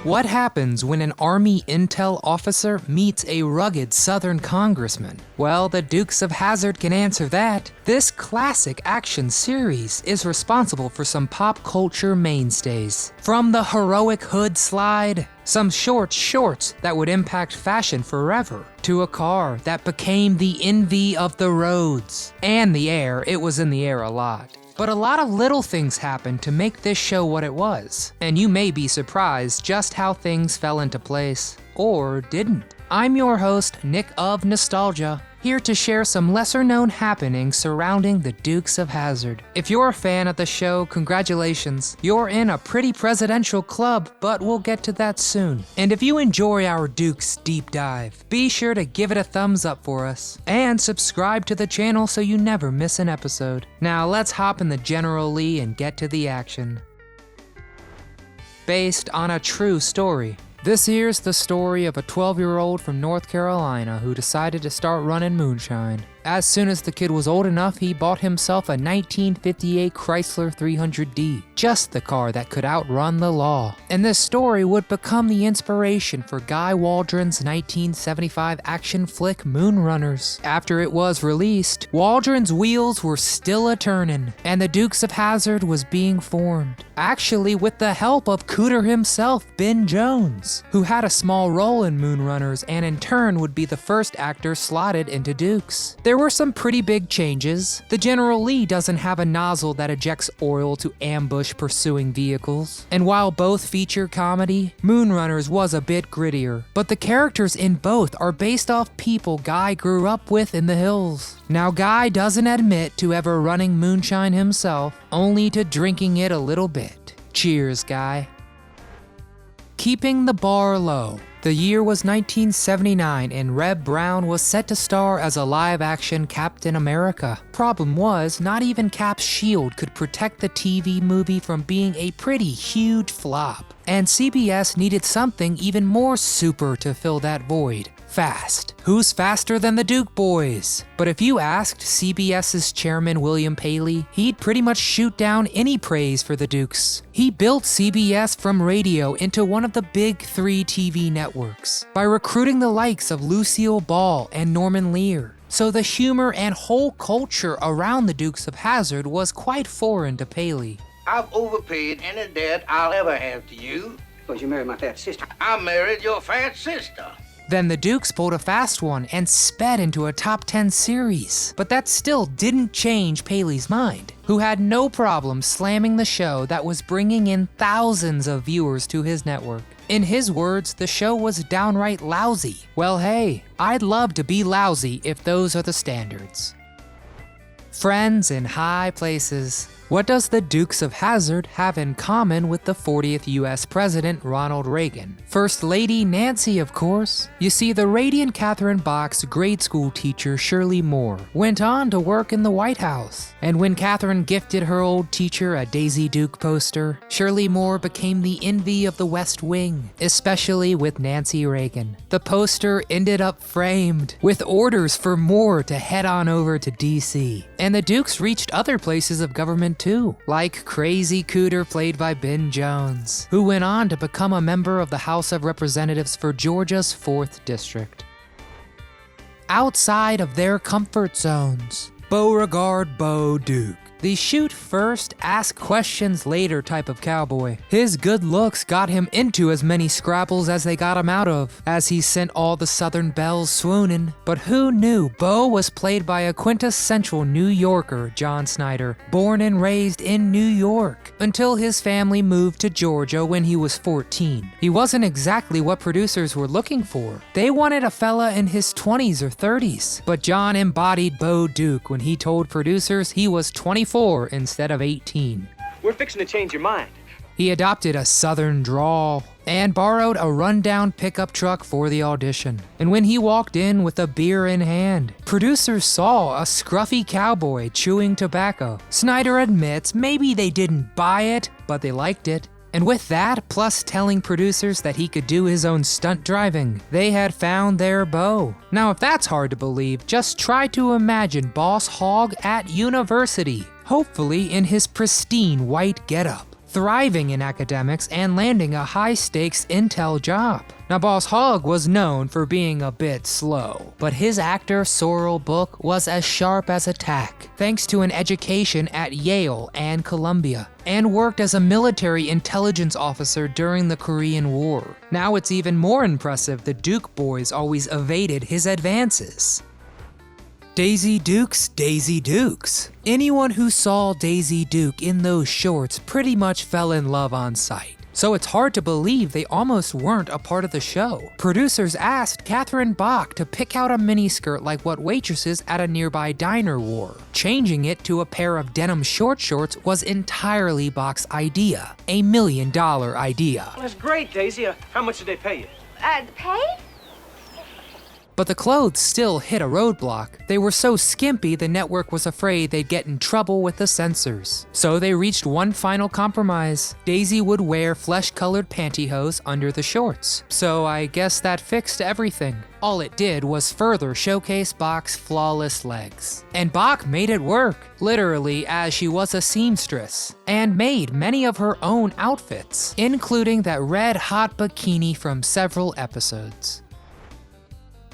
What happens when an Army intel officer meets a rugged Southern congressman? Well, the Dukes of Hazzard can answer that. This classic action series is responsible for some pop culture mainstays. From the heroic hood slide, some short shorts that would impact fashion forever, to a car that became the envy of the roads. And the air, it was in the air a lot. But a lot of little things happened to make this show what it was, and you may be surprised just how things fell into place, or didn't. I'm your host, Nick of Nostalgia, here to share some lesser-known happenings surrounding the Dukes of Hazzard. If you're a fan of the show, congratulations. You're in a pretty presidential club, but we'll get to that soon. And if you enjoy our Dukes deep dive, be sure to give it a thumbs up for us, and subscribe to the channel so you never miss an episode. Now let's hop in the General Lee and get to the action. Based on a true story. This here's the story of a 12-year-old from North Carolina who decided to start running moonshine. As soon as the kid was old enough, he bought himself a 1958 Chrysler 300D, just the car that could outrun the law. And this story would become the inspiration for Guy Waldron's 1975 action flick Moonrunners. After it was released, Waldron's wheels were still a-turnin', and the Dukes of Hazzard was being formed. Actually, with the help of Cooter himself, Ben Jones, who had a small role in Moonrunners and in turn would be the first actor slotted into Dukes. There were some pretty big changes. The General Lee doesn't have a nozzle that ejects oil to ambush pursuing vehicles. And while both feature comedy, Moonrunners was a bit grittier. But the characters in both are based off people Guy grew up with in the hills. Now Guy doesn't admit to ever running moonshine himself, only to drinking it a little bit. Cheers, Guy. Keeping the bar low. The year was 1979 and Reb Brown was set to star as a live-action Captain America. Problem was, not even Cap's shield could protect the TV movie from being a pretty huge flop. And CBS needed something even more super to fill that void. Fast. Who's faster than the Duke boys? But if you asked CBS's chairman William Paley, he'd pretty much shoot down any praise for the Dukes. He built CBS from radio into one of the big three TV networks by recruiting the likes of Lucille Ball and Norman Lear. So the humor and whole culture around the Dukes of Hazzard was quite foreign to Paley. I've overpaid any debt I'll ever have to you. Because you married my fat sister. I married your fat sister. Then the Dukes pulled a fast one and sped into a top 10 series. But that still didn't change Paley's mind, who had no problem slamming the show that was bringing in thousands of viewers to his network. In his words, the show was downright lousy. Well, hey, I'd love to be lousy if those are the standards. Friends in high places. What does the Dukes of Hazzard have in common with the 40th US President Ronald Reagan? First Lady Nancy, of course. You see, the radiant Catherine Bach's grade school teacher Shirley Moore went on to work in the White House. And when Catherine gifted her old teacher a Daisy Duke poster, Shirley Moore became the envy of the West Wing, especially with Nancy Reagan. The poster ended up framed, with orders for Moore to head on over to DC. And the Dukes reached other places of government too, like Crazy Cooter played by Ben Jones, who went on to become a member of the House of Representatives for Georgia's 4th District. Outside of their comfort zones. Beauregard Bo Duke. The shoot first, ask questions later type of cowboy. His good looks got him into as many scrabbles as they got him out of, as he sent all the Southern belles swooning. But who knew Bo was played by a quintessential New Yorker, John Snyder, born and raised in New York, until his family moved to Georgia when he was 14. He wasn't exactly what producers were looking for. They wanted a fella in his 20s or 30s, but John embodied Bo Duke when he told producers he was 24 instead of 18. We're fixing to change your mind. He adopted a southern drawl and borrowed a rundown pickup truck for the audition. And when he walked in with a beer in hand, producers saw a scruffy cowboy chewing tobacco. Snyder admits maybe they didn't buy it, but they liked it. And with that, plus telling producers that he could do his own stunt driving, they had found their Bo. Now if that's hard to believe, just try to imagine Boss Hogg at university, hopefully in his pristine white getup. thriving in academics and landing a high-stakes intel job. Now, Boss Hogg was known for being a bit slow, but his actor Sorrel Book was as sharp as a tack, thanks to an education at Yale and Columbia, and worked as a military intelligence officer during the Korean War. Now it's even more impressive the Duke boys always evaded his advances. Daisy Dukes, Daisy Dukes. Anyone who saw Daisy Duke in those shorts pretty much fell in love on sight. So it's hard to believe they almost weren't a part of the show. Producers asked Catherine Bach to pick out a miniskirt like what waitresses at a nearby diner wore. Changing it to a pair of denim short shorts was entirely Bach's idea. $1 million idea. Well, that's great, Daisy. How much did they pay you? Pay? But the clothes still hit a roadblock. They were so skimpy the network was afraid they'd get in trouble with the censors. So they reached one final compromise. Daisy would wear flesh-colored pantyhose under the shorts. So I guess that fixed everything. All it did was further showcase Bach's flawless legs. And Bach made it work, literally, as she was a seamstress, and made many of her own outfits, including that red-hot bikini from several episodes.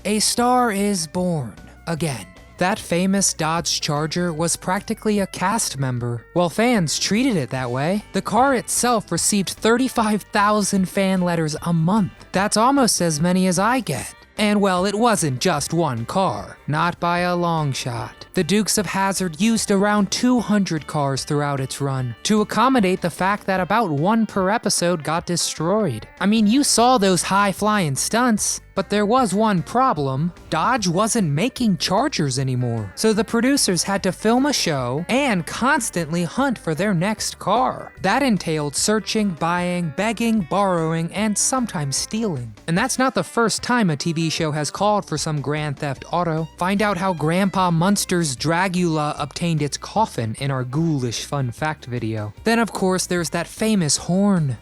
A star is born again. That famous Dodge Charger was practically a cast member. While fans treated it that way, the car itself received 35,000 fan letters a month. That's almost as many as I get. And well, it wasn't just one car, not by a long shot. The Dukes of Hazzard used around 200 cars throughout its run to accommodate the fact that about one per episode got destroyed. I mean, you saw those high-flying stunts, but there was one problem. Dodge wasn't making Chargers anymore, so the producers had to film a show and constantly hunt for their next car. That entailed searching, buying, begging, borrowing, and sometimes stealing. And that's not the first time a TV show has called for some Grand Theft Auto. Find out how Grandpa Munster's Dragula obtained its coffin in our ghoulish fun fact video. Then of course there's that famous horn,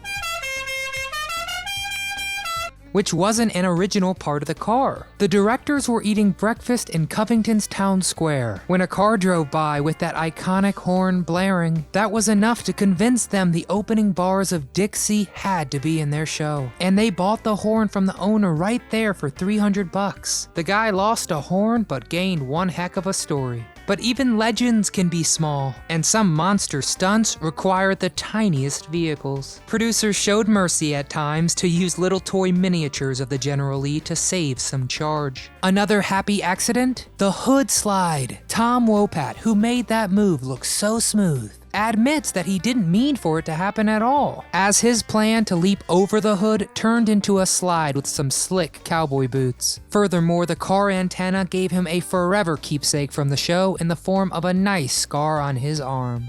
which wasn't an original part of the car. The directors were eating breakfast in Covington's town square when a car drove by with that iconic horn blaring. That was enough to convince them the opening bars of Dixie had to be in their show. And they bought the horn from the owner right there for $300. The guy lost a horn but gained one heck of a story. But even legends can be small, and some monster stunts require the tiniest vehicles. Producers showed mercy at times to use little toy miniatures of the General Lee to save some charge. Another happy accident? The hood slide. Tom Wopat, who made that move look so smooth, admits that he didn't mean for it to happen at all, as his plan to leap over the hood turned into a slide with some slick cowboy boots. Furthermore, the car antenna gave him a forever keepsake from the show in the form of a nice scar on his arm.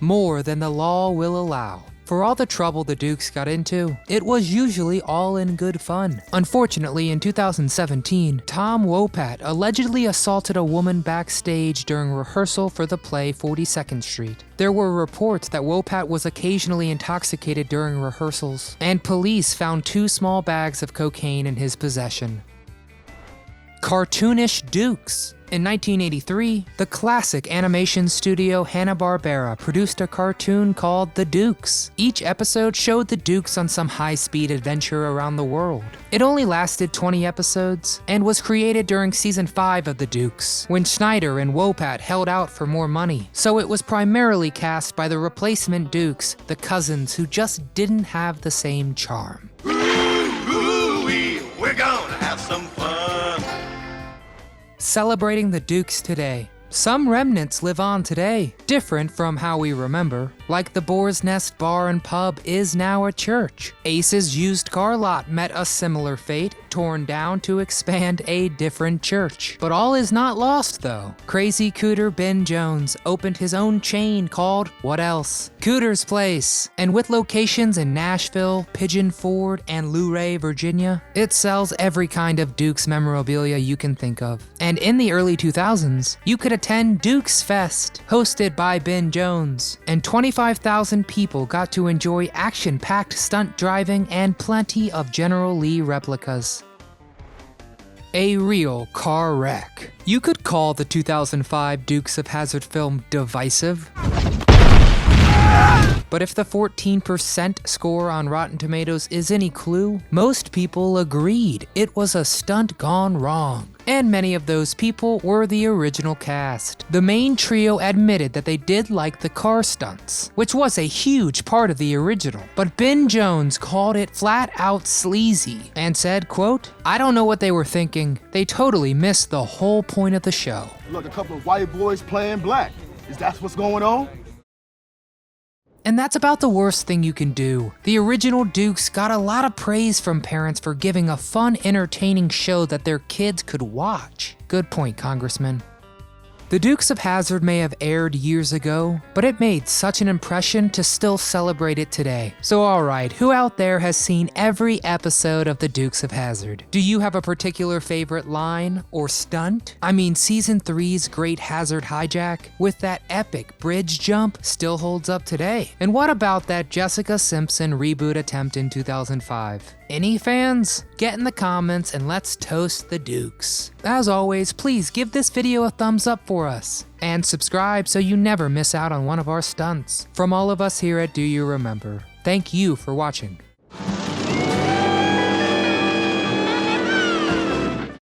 More than the law will allow. For all the trouble the Dukes got into, it was usually all in good fun. Unfortunately, in 2017, Tom Wopat allegedly assaulted a woman backstage during rehearsal for the play 42nd Street. There were reports that Wopat was occasionally intoxicated during rehearsals, and police found 2 small bags of cocaine in his possession. Cartoonish Dukes. In 1983, the classic animation studio Hanna-Barbera produced a cartoon called The Dukes. Each episode showed the Dukes on some high-speed adventure around the world. It only lasted 20 episodes, and was created during season 5 of The Dukes, when Schneider and Wopat held out for more money. So it was primarily cast by the replacement Dukes, the cousins who just didn't have the same charm. Ooh-wee, we're gonna have some fun. Celebrating the Dukes today. Some remnants live on today, different from how we remember. Like the Boar's Nest Bar and Pub is now a church. Ace's used car lot met a similar fate, torn down to expand a different church. But all is not lost though. Crazy Cooter Ben Jones opened his own chain called What Else? Cooter's Place. And with locations in Nashville, Pigeon Forge, and Luray, Virginia, it sells every kind of Dukes memorabilia you can think of. And in the early 2000s, you could attend Dukes Fest, hosted by Ben Jones, and 25,000 people got to enjoy action-packed stunt driving and plenty of General Lee replicas. A real car wreck. You could call the 2005 Dukes of Hazzard film divisive, But if the 14% score on Rotten Tomatoes is any clue, most people agreed it was a stunt gone wrong. And many of those people were the original cast. The main trio admitted that they did like the car stunts, which was a huge part of the original. But Ben Jones called it flat out sleazy and said, quote, "I don't know what they were thinking. They totally missed the whole point of the show." Look, a couple of white boys playing black. Is that what's going on? And that's about the worst thing you can do. The original Dukes got a lot of praise from parents for giving a fun, entertaining show that their kids could watch. Good point, Congressman. The Dukes of Hazzard may have aired years ago, but it made such an impression to still celebrate it today. So alright, who out there has seen every episode of the Dukes of Hazzard? Do you have a particular favorite line or stunt? I mean, season 3's Great Hazard Hijack with that epic bridge jump still holds up today. And what about that Jessica Simpson reboot attempt in 2005? Any fans? Get in the comments and let's toast the Dukes. As always, please give this video a thumbs up for us. And subscribe so you never miss out on one of our stunts. From all of us here at Do You Remember, thank you for watching.